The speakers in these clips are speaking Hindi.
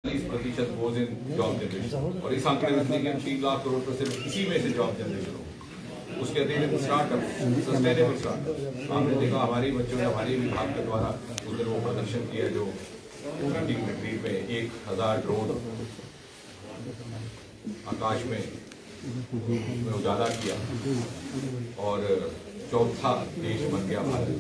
40% गोज इन जॉब जनरेशन और इस आंकड़े में देखिए 3 लाख करोड़ तो सिर्फ इसी में से जॉब जनरेशन हो। उसके अतिरिक्त स्टार्टअप सस्टेनेबल स्टार्टअप आपने देखा हमारी बच्चों ने हमारे विभाग के द्वारा उस दिन वो प्रदर्शन किया जो रिट्रीट में 1000 ड्रोन आकाश में उजाला किया और चौथा देश बन गया भारत।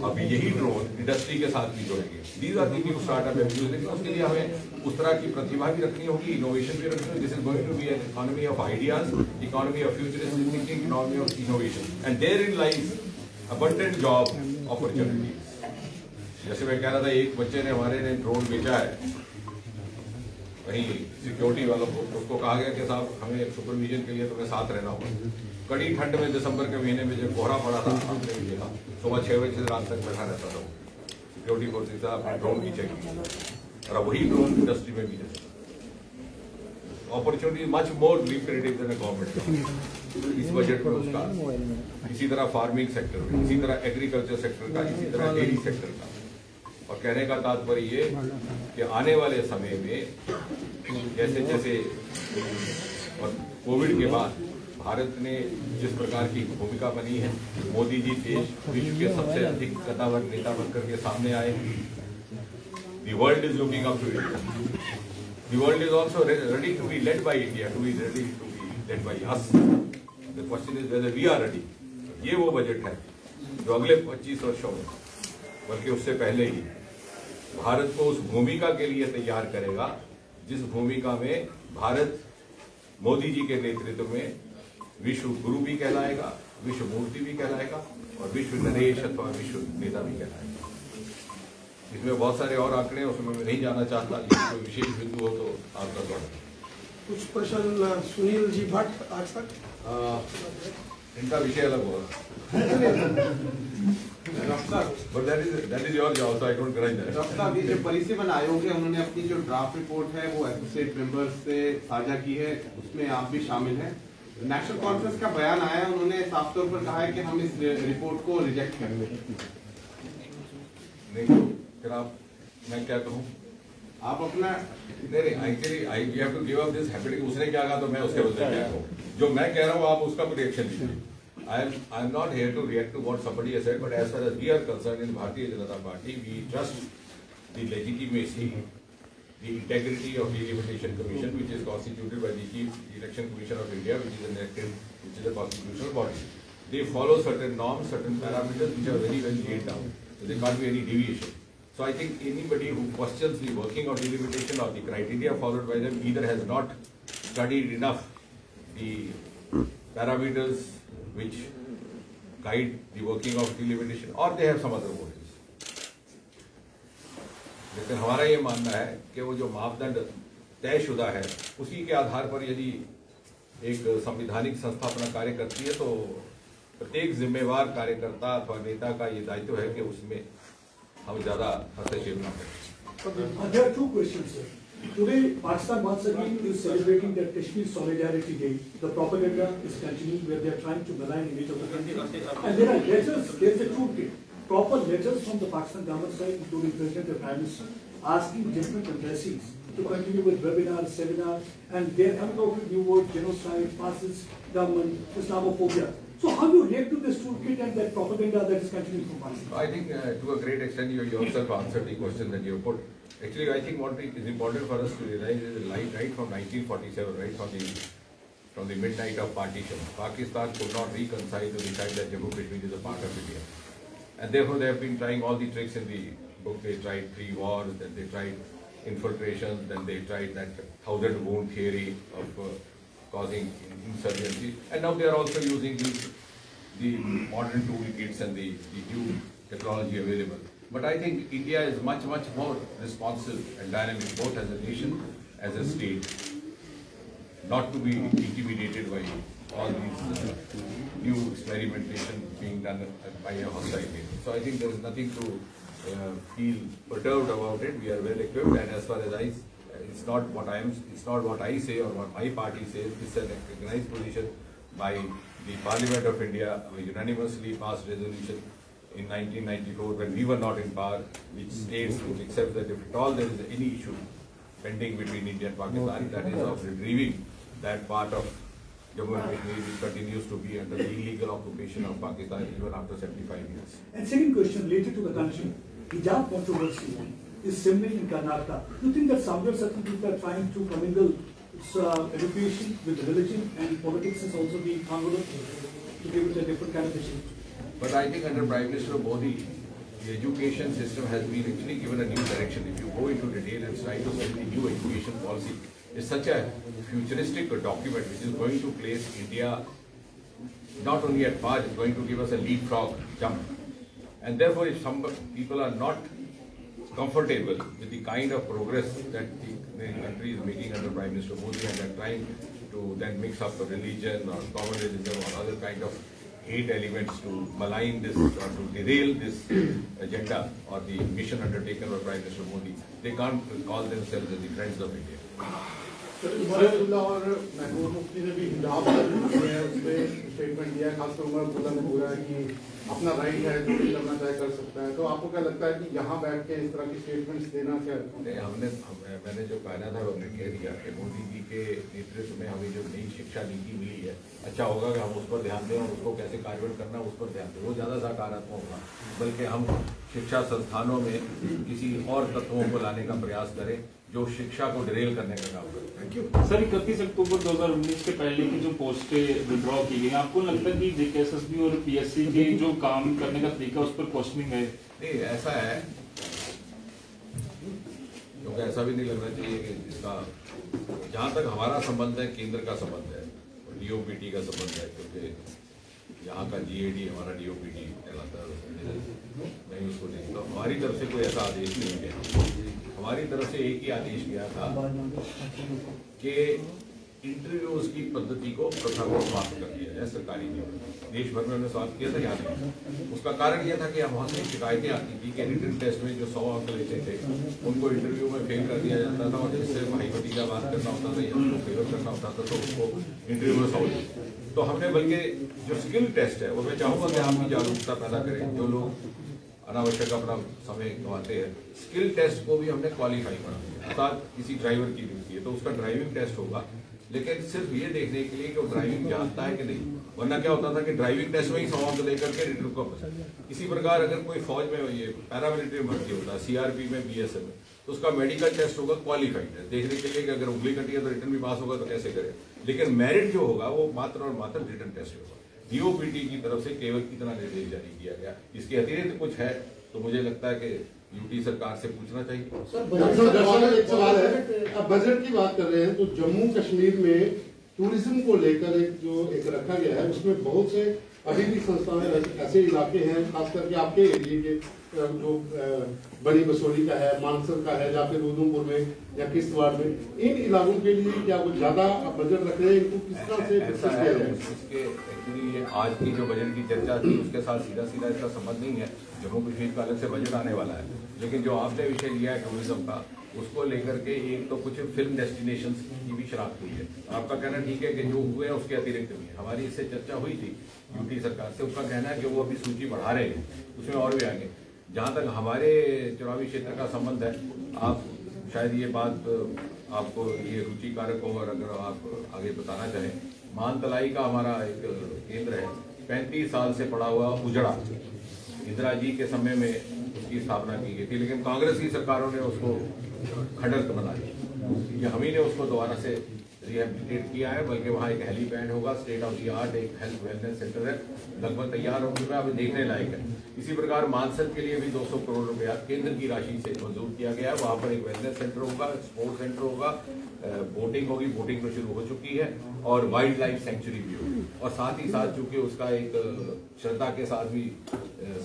अब यही ड्रोन इंडस्ट्री के साथ भी जोड़ेंगे। These are the new startup avenues, लेकिन उसके लिए हमें उस तरह की प्रतिभा भी रखनी होगी, इनोवेशन भी रखनी होगी। This is going to be an economy of ideas, economy of futuristic thinking, economy of innovation and there in lies abundant job opportunities. जैसे मैं कह रहा था, एक बच्चे ने हमारे ने ड्रोन बेचा है, वहीं सिक्योरिटी वालों को उसको कहा गया कि साहब हमें सुपरविजन के लिए तुम्हें साथ रहना होगा। कड़ी ठंड में दिसंबर के महीने में जब कोहरा पड़ा था, आपने भी देखा, सुबह 6 बजे से रात तक बैठा रहता था सिक्योरिटी फोर्सेज से अपने ड्रोन की चेकिंग, और वही ड्रोन इंडस्ट्री में भी है। Opportunity much more lucrative than government इस बजट में उसका। इसी तरह फार्मिंग सेक्टर में, इसी तरह एग्रीकल्चर सेक्टर का, इसी तरह डेयरी सेक्टर का। और कहने का तात्पर्य ये कि आने वाले समय में जैसे जैसे और कोविड के बाद भारत ने जिस प्रकार की भूमिका बनी है, मोदी जी देश विश्व के सबसे अधिक कद्दावर नेता बनकर के सामने आए। The world is looking up to India. The world is also ready to be led by India, to be ready to be led by us. The question is whether we are ready. ये वो बजट है जो अगले 25 वर्षों में, बल्कि उससे पहले ही भारत को उस भूमिका के लिए तैयार करेगा जिस भूमिका में भारत मोदी जी के नेतृत्व में विश्व गुरु भी कहलाएगा, विश्व मूर्ति भी कहलाएगा और विश्व नरेश अथवा विश्व नेता भी कहलाएगा। इसमें बहुत सारे और आंकड़े, उसमें मैं नहीं जाना चाहता। यदि कोई विशेष बिंदु हो तो आपका स्वागत। कुछ प्रश्न सुनील जी भट्ट आज तक इनका विषय अलग होगा। But that is your job, so I don't grudge that. रफ्ता अभी जो परिसीमन आयोग है, उन्होंने अपनी जो ड्राफ्ट रिपोर्ट है वो एसोसिएट मेंबर्स से साझा की है, उसमें आप भी शामिल हैं। नेशनल कॉन्फ्रेंस का बयान आया, उन्होंने साफ तौर पर कहा है कि हम इस रिपोर्ट को रिजेक्ट करेंगे। नहीं तो फिर आप, मैं क्या कहूँ, आप अपना नहीं actually I have to give up this habit. उसने क्या कहा तो मैं उसके बदले क्या कहूँ। जो मैं कह रहा हूँ आप उसका रिएक्शन दीजिए। I am not here to react to what somebody has said, but as far as we are concerned in Bharatiya Janata Party, we trust the legitimacy, the integrity of the Delimitation Commission, which is constituted by the Chief Election Commission of India, which is a constitutional body. They follow certain norms, certain parameters, which are very well laid down. So there can't be any deviation. So I think anybody who questions the working of delimitation or the criteria followed by them either has not studied enough the parameters which guide the working of delimitation, or they have some other motives. लेकिन हमारा ये मानना है कि वो जो मापदंड तयशुदा है उसी के आधार पर यदि एक संवैधानिक संस्था अपना कार्य करती है तो प्रत्येक जिम्मेवार कार्यकर्ता अथवा नेता का ये दायित्व है कि उसमें हम ज्यादा हस्तक्षेप न करें। There are two questions, sir. Today, Pakistan once again is celebrating the Kashmir Solidarity Day. The propaganda is continuing where they are trying to malign image of the country. And there are letters, there is a toolkit, proper letters from the Pakistan government side, including President and Prime Minister, asking different embassies to continue with webinars, seminars, and they are coming out with new words, genocide, fascist government, Islamophobia. So how do you react to this toolkit and that propaganda that is continuing from Pakistan? I think to a great extent you yourself answered the question that you put. Actually, I think what is important for us to realize is right from 1947, right from the midnight of partition, Pakistan could not reconcile to the fact that Jammu Kashmir is a part of India. And therefore they have been trying all the tricks in the book. They tried 3 wars, then they tried infiltrations, then they tried that 1,000 wound theory of causing insurgency. And now they are also using the modern toolkits and the new technology available. But I think India is much more responsive and dynamic, both as a nation, as a state, not to be intimidated by all these new experimentation being done by a hostile nation. So I think there is nothing to feel perturbed about it. We are well equipped, and as far as it's not what I say or what my party says. It's a recognized position by the Parliament of India, a unanimously passed resolution in 1994 when we were not in power, which states, which accepts that if at all there is any issue pending between India and Pakistan, that is of retrieving that part of Jammu and Kashmir which continues to be under the illegal occupation of Pakistan even after 75 years. And second question related to the country, hijab controversy is simmering in Karnataka. Do you think that somewhere certain people are trying to commingle education with religion and politics is also being convoluted to give it a different kind of issue? But I think under Prime Minister Modi, the education system has been actually given a new direction. If you go into detail and try to set the new education policy, it's such a futuristic document which is going to place India not only at par, it's going to give us a leapfrog jump. And therefore, if some people are not comfortable with the kind of progress that the country is making under Prime Minister Modi and are trying to then mix up religion or communalism or other kind of hate elements to malign this or to derail this agenda or the mission undertaken by Prime Minister Modi, they can't call themselves as the friends of India. और महबूब मुफ्ती ने भी हिजाब उसमें स्टेटमेंट दिया है, खासकर उमर अब्दुल्ला ने बोला है कि अपना राइट है, जो भी करना चाहे कर सकता है। तो आपको क्या लगता है कि यहाँ बैठ के इस तरह की स्टेटमेंट्स देना क्या है? मैंने जो कहना था हमने कह दिया कि मोदी जी के नेतृत्व में हमें जो नई शिक्षा नीति मिली है, अच्छा होगा कि हम उस पर ध्यान दें और उसको कैसे कार्यान्वित करना उस पर ध्यान दें। वो ज़्यादा सकारात्मक होगा, बल्कि हम शिक्षा संस्थानों में किसी और तत्वों को लाने का प्रयास करें जो शिक्षा को डिरेल करने का काम करें। Thank you sir. 31 अक्टूबर 2019 के पहले की जो पोस्टें विड्रॉ की गई, आपको लगता है कि जेकेएसएसबी और पीएससी के जो काम करने का तरीका उस पर क्वेश्चनिंग है? नहीं, ऐसा है क्योंकि ऐसा भी नहीं लगना चाहिए कि जिसका जहाँ तक हमारा संबंध है, केंद्र का संबंध है, डीओपीटी का संबंध है, क्योंकि यहाँ का जीएडी हमारा डीओपीटी कहलाता है, मैं उसको देखता हूँ। हमारी तरफ से कोई ऐसा आदेश नहीं गया। हमारी तरफ से एक ही आदेश गया था कि इंटरव्यूज की पद्धति को प्रथा को समाप्त कर दिया जाए सरकारी नियम। देश भर में उन्होंने समाप्त किया था, याद नहीं। उसका कारण यह था कि बहुत सी शिकायतें आती थी कि रिटन टेस्ट में जो 100 अंक लेते थे उनको इंटरव्यू में फेल कर दिया जाता था, और जिससे भाई भतीजा बात करना होता था या उसको फेवर करना होता था तो उसको इंटरव्यू में 100। तो हमने बल्कि जो स्किल टेस्ट है वो मैं चाहूँगा कि आप भी जागरूकता पैदा करें। जो लोग अनावश्यक अपना समय गंवाते हैं, स्किल टेस्ट को भी हमने क्वालिफाई करा दिया। अर्थात किसी ड्राइवर की ड्यूटी है तो उसका ड्राइविंग टेस्ट होगा, लेकिन सिर्फ ये देखने के लिए कि वो ड्राइविंग जानता है कि नहीं। वरना क्या होता था कि ड्राइविंग टेस्ट में ही 100 अंक लेकर के रिटर्न को। इसी प्रकार अगर कोई फौज में ये पैरामिलिट्री में भर्ती होता है, सीआरपी में, बीएसएफ में, तो उसका मेडिकल टेस्ट होगा क्वालिफाइड है, देखने के लिए कि अगर उंगली कटी है तो रिटर्न भी पास होगा तो कैसे करे। लेकिन मेरिट जो होगा वो मात्र और मात्र रिटर्न टेस्ट होगा। डीओपीटी की तरफ से केवल कितना निर्देश जारी किया गया, इसके अतिरिक्त कुछ है तो मुझे लगता है कि यूटी सरकार से पूछना चाहिए। सर, एक सवाल है, अब बजट की बात कर रहे हैं तो जम्मू कश्मीर में टूरिज्म को लेकर एक रखा गया है, उसमें बहुत से अभी भी संस्थाएं ऐसे इलाके हैं, खास करके आपके एरिए के जो बड़ी बसोली का है, मानसर का है, या फिर उधमपुर में या किश्तवाड़ में, इन इलाकों के लिए क्या कुछ ज्यादा बजट रख रहे हैं? इनको किस तरह से ऐसा है, इसके एक्चुअली ये आज की जो बजट की चर्चा थी उसके साथ सीधा इसका संबंध नहीं है। जम्मू कश्मीर का अलग से बजट आने वाला है, लेकिन जो आपने विषय लिया है टूरिज्म का, उसको लेकर के एक तो कुछ फिल्म डेस्टिनेशंस की भी शनाख्त हुई है। आपका कहना ठीक है कि जो हुए हैं उसके अतिरिक्त भी है। हमारी इससे चर्चा हुई थी यूटी सरकार से, उसका कहना है कि वो अभी सूची बढ़ा रहे हैं, उसमें और भी आएंगे। जहाँ तक हमारे चुनावी क्षेत्र का संबंध है, आप शायद ये बात आपको ये रुचिकारक हो और अगर आप आगे बताना चाहें, मानतलाई का हमारा एक केंद्र है, 35 साल से पड़ा हुआ उजड़ा, इंदिरा जी के समय में उसकी स्थापना की गई थी, लेकिन कांग्रेस की सरकारों ने उसको खंडर बना दिया। ये हम ही ने उसको दोबारा से रिहेबिलिटेट किया है, बल्कि वहाँ एक हेलीपैड होगा, स्टेट ऑफ द आर्ट एक हेल्थ वेलनेस सेंटर है, लगभग तैयार हो चुका है, अभी देखने लायक है। इसी प्रकार मानसर के लिए भी 200 करोड़ रुपया केंद्र की राशि से मंजूर किया गया है। वहाँ पर एक वेलनेस सेंटर होगा, स्पोर्ट्स सेंटर होगा, बोटिंग होगी, बोटिंग तो शुरू हो चुकी है, और वाइल्ड लाइफ सेंचुरी भी होगी। और साथ ही साथ चूंकि उसका एक श्रद्धा के साथ भी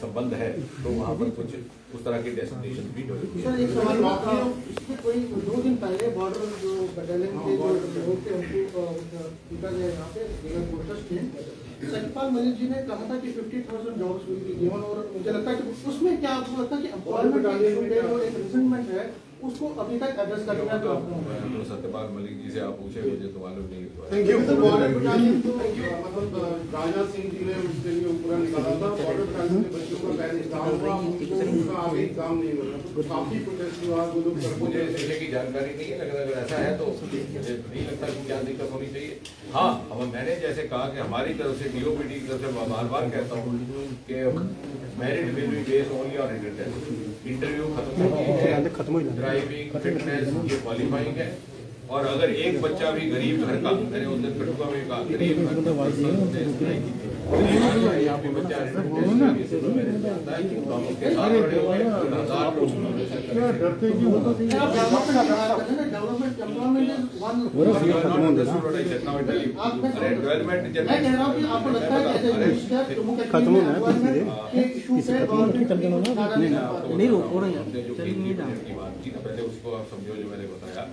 संबंध है, तो वहाँ पर कुछ उस तरह के डेस्टिनेशन भी होगी। सर, एक सवाल इसमें कोई 2 दिन पहले बॉर्डर जो बटालियन के जो लोग थे उनको पीटा गया यहाँ पे प्रोटेस्ट थे। सत्यपाल मलिक जी ने कहा था कि 50,000 जॉब्स विल बी गिवन, और मुझे लगता है कि उसमें क्या आपको लगता है कि एम्प्लॉयमेंट जो एक रिजनमेंट है उसको अभी तक एड्रेस करने का तो सत्यपाल मलिक जी से आप पूछे, मुझे तो मालूम नहीं हुआ। Thank you. बॉर्डर पैट्रोलिंग तो मतलब राजनाथ सिंह जी ने उसके लिए पूरा निकाला था। बॉर्डर पैट्रोलिंग के बच्चों का पहले एग्जाम हुआ, उनका आगे एग्जाम नहीं हुआ, तो काफी प्रोटेस्ट हुआ। वो लोग मुझे इस विषय की जानकारी नहीं है, लेकिन अगर ऐसा है तो मुझे नहीं लगता कि क्या दिक्कत होनी चाहिए। हाँ, अब मैंने जैसे कहा कि हमारी तरफ से DOPT की तरफ से बार बार कहता हूँ कि merit will be based only on written test. Interview खत्म हो गया, ड्राइविंग, फिटनेस, ये क्वालिफाइंग है। और अगर एक बच्चा भी गरीब घर का, मैंने उस दिन कठुआ में कहा, गरीब घर का पहले उसको आप समझो जो मैंने बताया,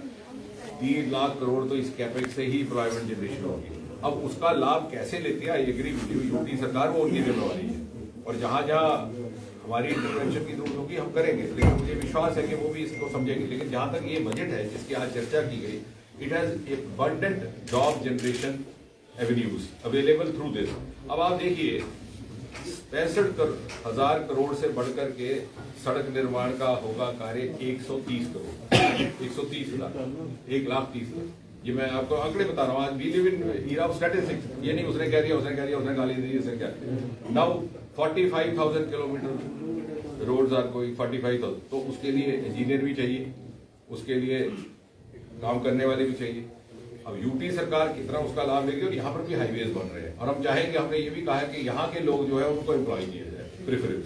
3 लाख करोड़ तो इस कैपेक्स से ही एम्प्लॉयमेंट जनरेशन होगी। अब उसका लाभ कैसे लेती है, I agree with you, UP सरकार वो उनकी जिम्मेवारी है, और जहां जहां हमारी इंटरवेंशन की जरूरत होगी हम करेंगे, लेकिन मुझे विश्वास है कि वो भी इसको समझेंगे। लेकिन जहां तक ये बजट है जिसकी आज चर्चा की गई, it has abundant job generation avenues available through this. अब आप देखिए 65,000 करोड़ से बढ़कर के सड़क निर्माण का होगा कार्य 130 करोड़, 130,000, 1,30,000। ये मैं आपको आंकड़े बता रहा हूँ। आज we live in era of statistics। ये नहीं उसने कह दिया, उसने कह दिया, उसने गाली दी, उसने क्या। Now 45,000 kilometre roads are going, 45,000। तो उसके लिए इंजीनियर भी चाहिए, उसके लिए काम करने वाले भी चाहिए। अब यूपी सरकार कितना उसका लाभ लेगी, और यहाँ पर भी हाईवेज बन रहे हैं, और हम चाहेंगे, हमने ये भी कहा है कि यहाँ के लोग जो है उनको एम्प्लॉय किया जाए प्रेफरेंस।